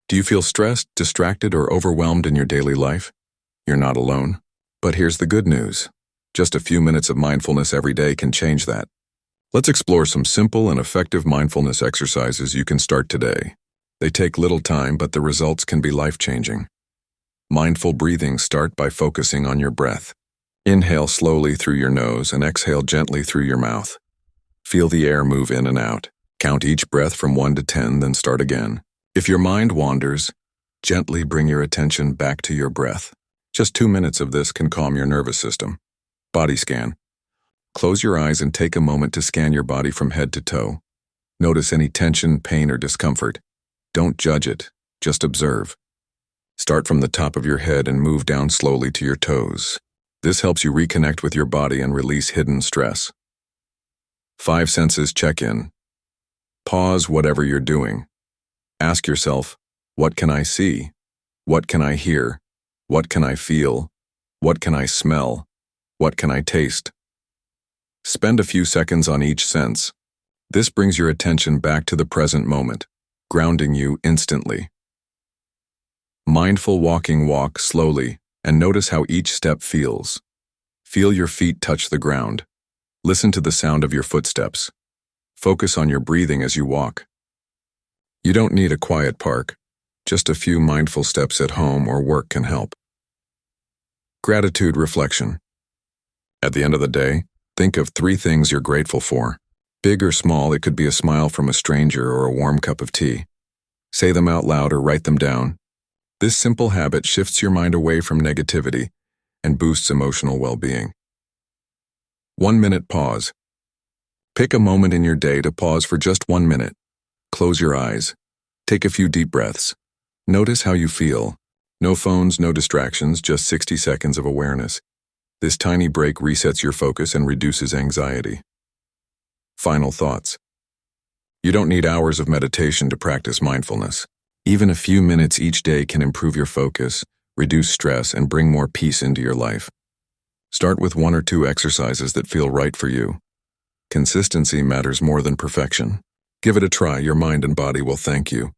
Do you feel stressed, distracted, or overwhelmed in your daily life? You're not alone. But here's the good news. Just a few minutes of mindfulness every day can change that. Let's explore some simple and effective mindfulness exercises you can start today. They take little time, but the results can be life-changing. Mindful breathing. Start by focusing on your breath. Inhale slowly through your nose and exhale gently through your mouth. Feel the air move in and out. Count each breath from 1 to 10, then start again. If your mind wanders, gently bring your attention back to your breath. Just 2 minutes of this can calm your nervous system. Body scan. Close your eyes and take a moment to scan your body from head to toe. Notice any tension, pain, or discomfort. Don't judge it, just observe. Start from the top of your head and move down slowly to your toes. This helps you reconnect with your body and release hidden stress. 5 senses check-in. Pause whatever you're doing. Ask yourself, what can I see? What can I hear? What can I feel? What can I smell? What can I taste? Spend a few seconds on each sense. This brings your attention back to the present moment, grounding you instantly. Mindful walking. Walk slowly and notice how each step feels. Feel your feet touch the ground. Listen to the sound of your footsteps. Focus on your breathing as you walk. You don't need a quiet park. Just a few mindful steps at home or work can help. Gratitude reflection. At the end of the day, think of 3 things you're grateful for. Big or small, it could be a smile from a stranger or a warm cup of tea. Say them out loud or write them down. This simple habit shifts your mind away from negativity and boosts emotional well-being. 1-minute pause. Pick a moment in your day to pause for just 1 minute. Close your eyes. Take a few deep breaths. Notice how you feel. No phones, no distractions, just 60 seconds of awareness. This tiny break resets your focus and reduces anxiety. Final thoughts. You don't need hours of meditation to practice mindfulness. Even a few minutes each day can improve your focus, reduce stress, and bring more peace into your life. Start with 1 or 2 exercises that feel right for you. Consistency matters more than perfection. Give it a try. Your mind and body will thank you.